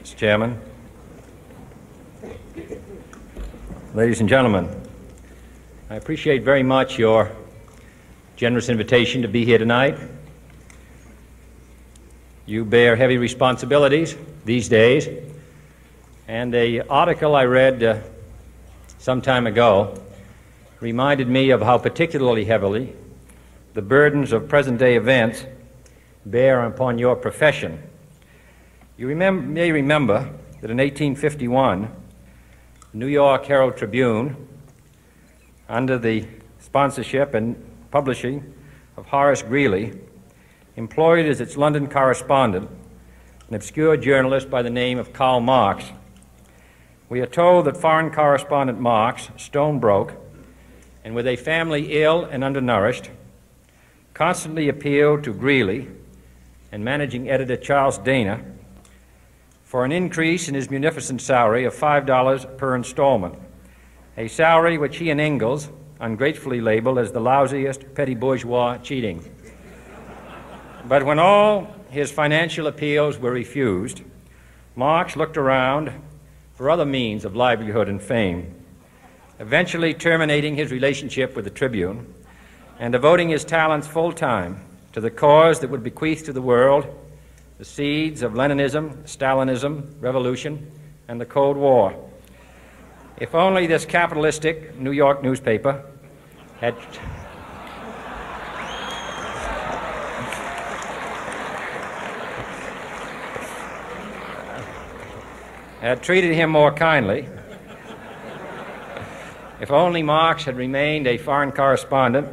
Mr. Chairman, ladies and gentlemen, I appreciate very much your generous invitation to be here tonight. You bear heavy responsibilities these days, and an article I read some time ago reminded me of how particularly heavily the burdens of present-day events bear upon your profession. You may remember that in 1851, the New York Herald Tribune, under the sponsorship and publishing of Horace Greeley, employed as its London correspondent an obscure journalist by the name of Karl Marx. We are told that foreign correspondent Marx, stone broke, and with a family ill and undernourished, constantly appealed to Greeley and managing editor Charles Dana for an increase in his munificent salary of $5 per installment, a salary which he and Ingalls ungratefully labeled as the lousiest petty bourgeois cheating. But when all his financial appeals were refused, Marx looked around for other means of livelihood and fame, eventually terminating his relationship with the Tribune and devoting his talents full-time to the cause that would bequeath to the world the seeds of Leninism, Stalinism, revolution, and the Cold War. If only this capitalistic New York newspaper had treated him more kindly, if only Marx had remained a foreign correspondent,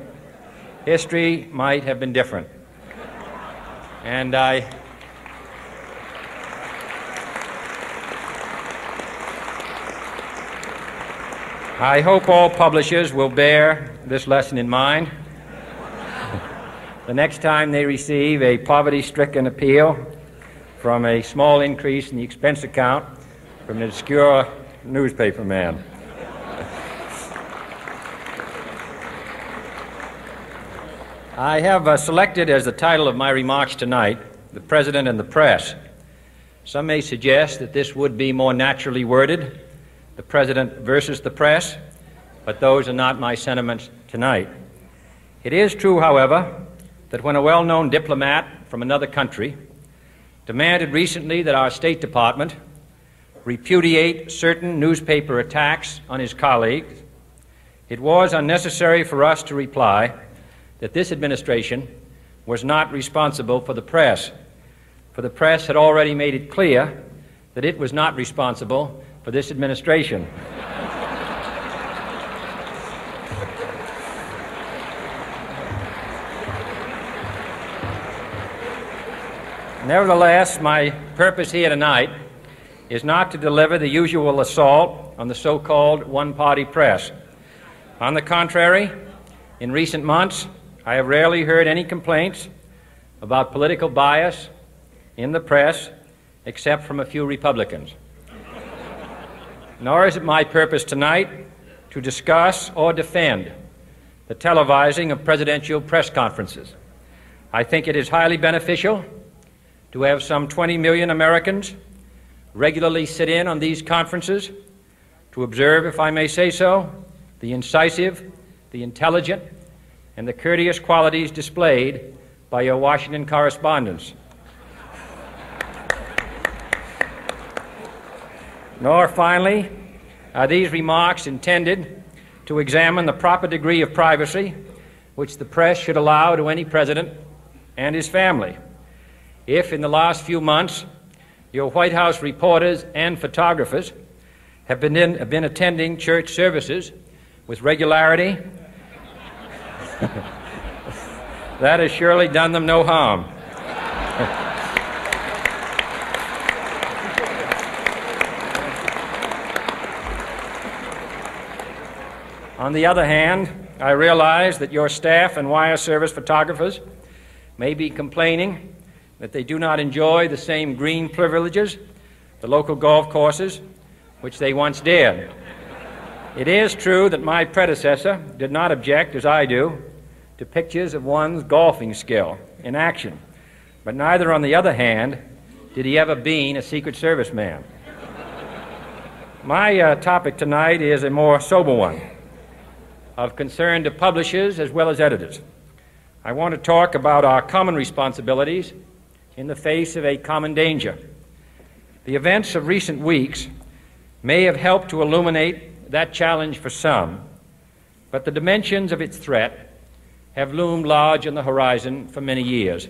history might have been different. And I hope all publishers will bear this lesson in mind the next time they receive a poverty-stricken appeal from a small increase in the expense account from an obscure newspaper man. I have selected as the title of my remarks tonight, "The President and the Press." Some may suggest that this would be more naturally worded, "The President versus the Press," but those are not my sentiments tonight. It is true, however, that when a well-known diplomat from another country demanded recently that our State Department repudiate certain newspaper attacks on his colleagues, it was unnecessary for us to reply that this administration was not responsible for the press, for the press had already made it clear that it was not responsible for this administration. Nevertheless, my purpose here tonight is not to deliver the usual assault on the so-called one-party press. On the contrary, in recent months, I have rarely heard any complaints about political bias in the press except from a few Republicans. Nor is it my purpose tonight to discuss or defend the televising of presidential press conferences. I think it is highly beneficial to have some 20 million Americans regularly sit in on these conferences to observe, if I may say so, the incisive, the intelligent, and the courteous qualities displayed by your Washington correspondents. Nor, finally, are these remarks intended to examine the proper degree of privacy which the press should allow to any president and his family. If, in the last few months, your White House reporters and photographers have been attending church services with regularity, that has surely done them no harm. On the other hand, I realize that your staff and wire service photographers may be complaining that they do not enjoy the same green privileges, the local golf courses, which they once did. It is true that my predecessor did not object, as I do, to pictures of one's golfing skill in action, but neither, on the other hand, Did he ever been a Secret Service man? My topic tonight is a more sober one, of concern to publishers as well as editors. I want to talk about our common responsibilities in the face of a common danger. The events of recent weeks may have helped to illuminate that challenge for some, but the dimensions of its threat have loomed large on the horizon for many years.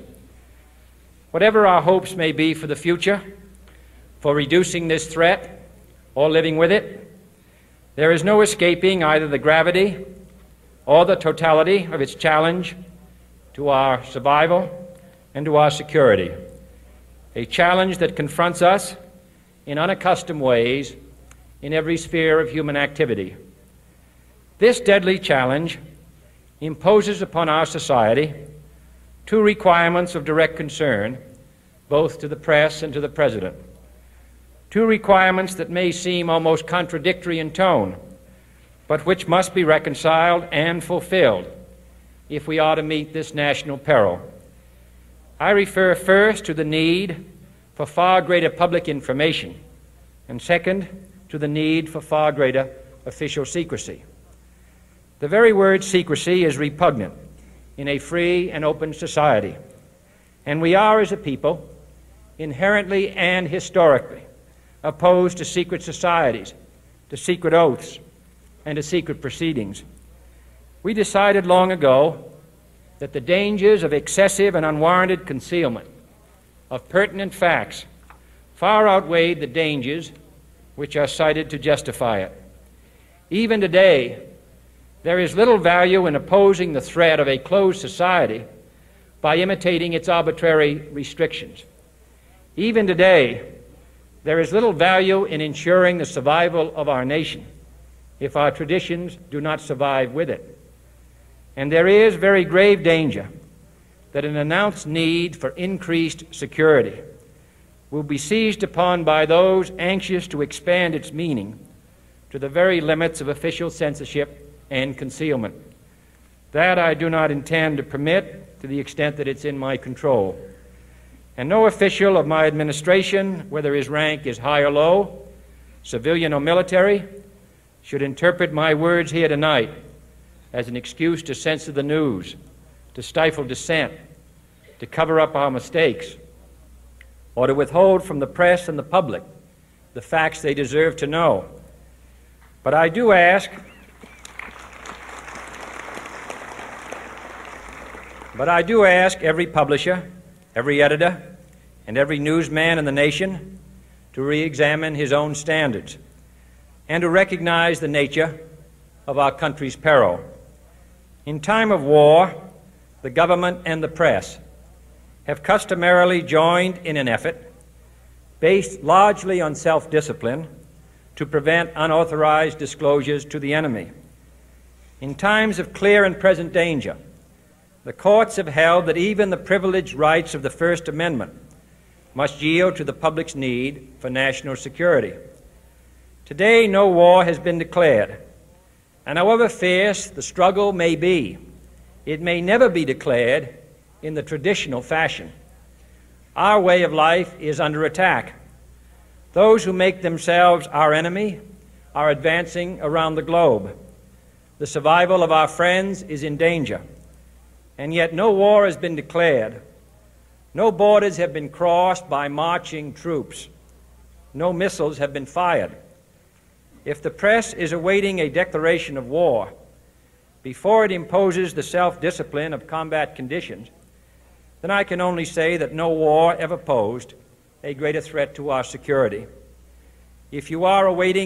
Whatever our hopes may be for the future, for reducing this threat or living with it, there is no escaping either the gravity or the totality of its challenge to our survival and to our security, a challenge that confronts us in unaccustomed ways in every sphere of human activity. This deadly challenge imposes upon our society two requirements of direct concern, both to the press and to the President. Two requirements that may seem almost contradictory in tone, but which must be reconciled and fulfilled if we are to meet this national peril. I refer first to the need for far greater public information, and second, to the need for far greater official secrecy. The very word secrecy is repugnant in a free and open society, and we are, as a people, inherently and historically opposed to secret societies, to secret oaths, and to secret proceedings. We decided long ago that the dangers of excessive and unwarranted concealment of pertinent facts far outweighed the dangers which are cited to justify it. Even today, there is little value in opposing the threat of a closed society by imitating its arbitrary restrictions. Even today, there is little value in ensuring the survival of our nation if our traditions do not survive with it. And there is very grave danger that an announced need for increased security will be seized upon by those anxious to expand its meaning to the very limits of official censorship and concealment. That I do not intend to permit to the extent that it's in my control. And no official of my administration, whether his rank is high or low, civilian or military, should interpret my words here tonight as an excuse to censor the news, to stifle dissent, to cover up our mistakes, or to withhold from the press and the public the facts they deserve to know. But I do ask every publisher, every editor, and every newsman in the nation to re-examine his own standards and to recognize the nature of our country's peril. In time of war, the government and the press have customarily joined in an effort based largely on self-discipline to prevent unauthorized disclosures to the enemy. In times of clear and present danger, the courts have held that even the privileged rights of the First Amendment must yield to the public's need for national security. Today, no war has been declared, and however fierce the struggle may be, it may never be declared in the traditional fashion. Our way of life is under attack. Those who make themselves our enemy are advancing around the globe. The survival of our friends is in danger. And yet no war has been declared. No borders have been crossed by marching troops. No missiles have been fired. If the press is awaiting a declaration of war before it imposes the self-discipline of combat conditions, then I can only say that no war ever posed a greater threat to our security. If you are awaiting